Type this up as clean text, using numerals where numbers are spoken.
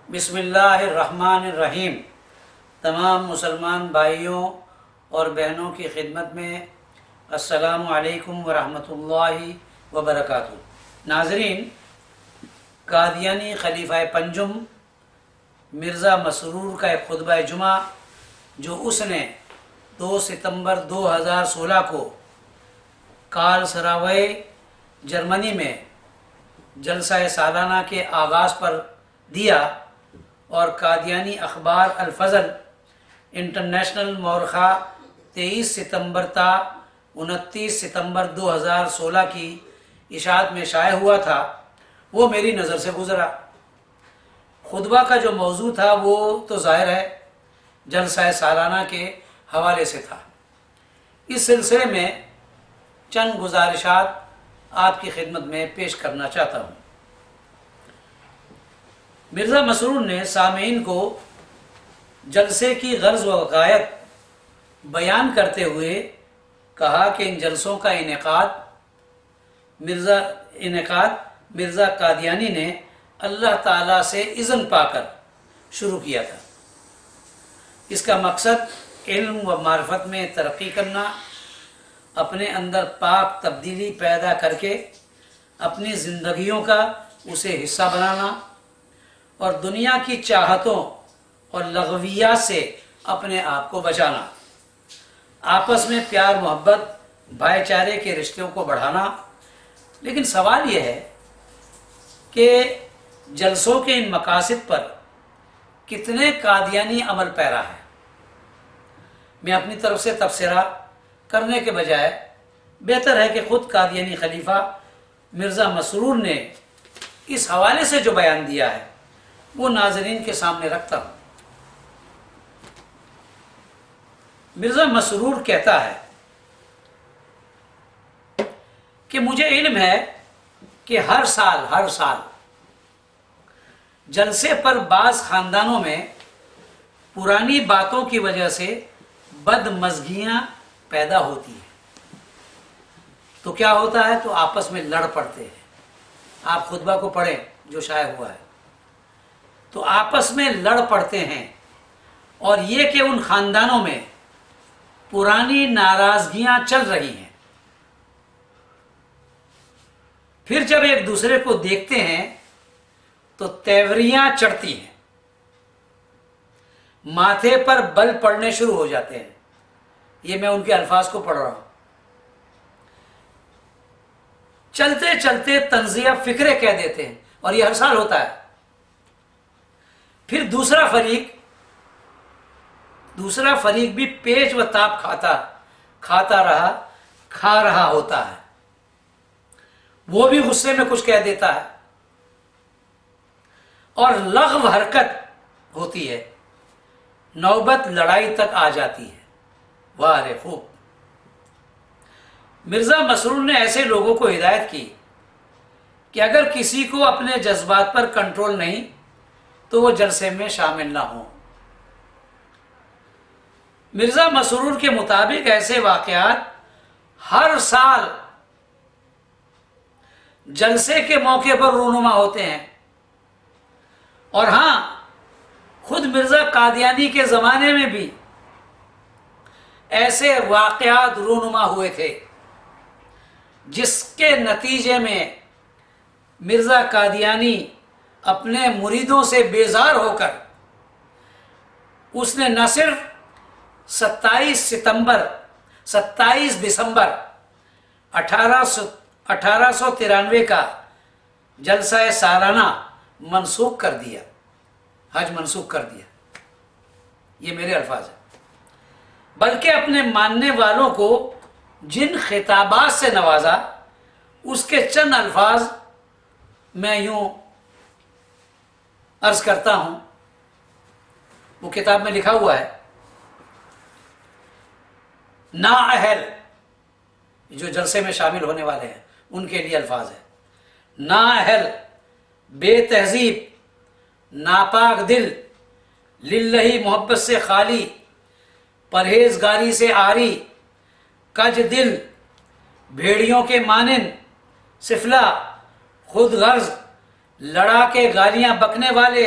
بسم اللہ الرحمن الرحیم۔ تمام مسلمان بھائیوں اور بہنوں کی خدمت میں السلام علیکم ورحمۃ اللہ وبرکاتہ۔ ناظرین، قادیانی خلیفہ پنجم مرزا مسرور کا ایک خطبہ جمعہ جو اس نے 2 ستمبر 2016 کو کارل سراوے جرمنی میں جلسہ سالانہ کے آغاز پر دیا اور قادیانی اخبار الفضل انٹرنیشنل مورخہ 23 ستمبر تا 29 ستمبر 2016 کی اشاعت میں شائع ہوا تھا، وہ میری نظر سے گزرا۔ خطبہ کا جو موضوع تھا وہ تو ظاہر ہے جلسہ سالانہ کے حوالے سے تھا۔ اس سلسلے میں چند گزارشات آپ کی خدمت میں پیش کرنا چاہتا ہوں۔ مرزا مسرور نے سامعین کو جلسے کی غرض و غایت بیان کرتے ہوئے کہا کہ ان جلسوں کا انعقاد مرزا قادیانی نے اللہ تعالیٰ سے اذن پا کر شروع کیا تھا۔ اس کا مقصد علم و معرفت میں ترقی کرنا، اپنے اندر پاک تبدیلی پیدا کر کے اپنی زندگیوں کا اسے حصہ بنانا اور دنیا کی چاہتوں اور لغویات سے اپنے آپ کو بچانا، آپس میں پیار محبت بھائی چارے کے رشتوں کو بڑھانا۔ لیکن سوال یہ ہے کہ جلسوں کے ان مقاصد پر کتنے قادیانی عمل پیرا ہے؟ میں اپنی طرف سے تبصرہ کرنے کے بجائے بہتر ہے کہ خود قادیانی خلیفہ مرزا مسرور نے اس حوالے سے جو بیان دیا ہے وہ ناظرین کے سامنے رکھتا ہوں۔ مرزا مسرور کہتا ہے کہ مجھے علم ہے کہ ہر سال جلسے پر بعض خاندانوں میں پرانی باتوں کی وجہ سے بدمزگیاں پیدا ہوتی ہیں۔ تو کیا ہوتا ہے؟ تو آپس میں لڑ پڑتے ہیں۔ آپ خطبہ کو پڑھیں جو شائع ہوا ہے، تو آپس میں لڑ پڑتے ہیں، اور یہ کہ ان خاندانوں میں پرانی ناراضگیاں چل رہی ہیں۔ پھر جب ایک دوسرے کو دیکھتے ہیں تو تیوریاں چڑھتی ہیں، ماتھے پر بل پڑنے شروع ہو جاتے ہیں۔ یہ میں ان کے الفاظ کو پڑھ رہا ہوں۔ چلتے چلتے طنزیہ فکرے کہہ دیتے ہیں، اور یہ ہر سال ہوتا ہے۔ پھر دوسرا فریق بھی پیچ و تاب کھا رہا ہوتا ہے، وہ بھی غصے میں کچھ کہہ دیتا ہے، اور لغو حرکت ہوتی ہے، نوبت لڑائی تک آ جاتی ہے۔ واہ رے خوب! مرزا مسرور نے ایسے لوگوں کو ہدایت کی کہ اگر کسی کو اپنے جذبات پر کنٹرول نہیں تو وہ جلسے میں شامل نہ ہوں۔ مرزا مسرور کے مطابق ایسے واقعات ہر سال جلسے کے موقع پر رونما ہوتے ہیں، اور ہاں، خود مرزا قادیانی کے زمانے میں بھی ایسے واقعات رونما ہوئے تھے، جس کے نتیجے میں مرزا قادیانی اپنے مریدوں سے بیزار ہو کر اس نے نہ صرف 27 دسمبر 1893 کا جلسہ سالانہ منسوخ کر دیا، حج منسوخ کر دیا، یہ میرے الفاظ ہیں، بلکہ اپنے ماننے والوں کو جن خطابات سے نوازا اس کے چند الفاظ میں یوں عرض کرتا ہوں۔ وہ کتاب میں لکھا ہوا ہے، نااہل جو جلسے میں شامل ہونے والے ہیں ان کے لیے الفاظ ہے، نااہل، بے تہذیب، ناپاک دل، للہ محبت سے خالی، پرہیزگاری سے عاری، کج دل، بھیڑیوں کے مانند، سفلا، خود غرض، لڑا کے گالیاں بکنے والے،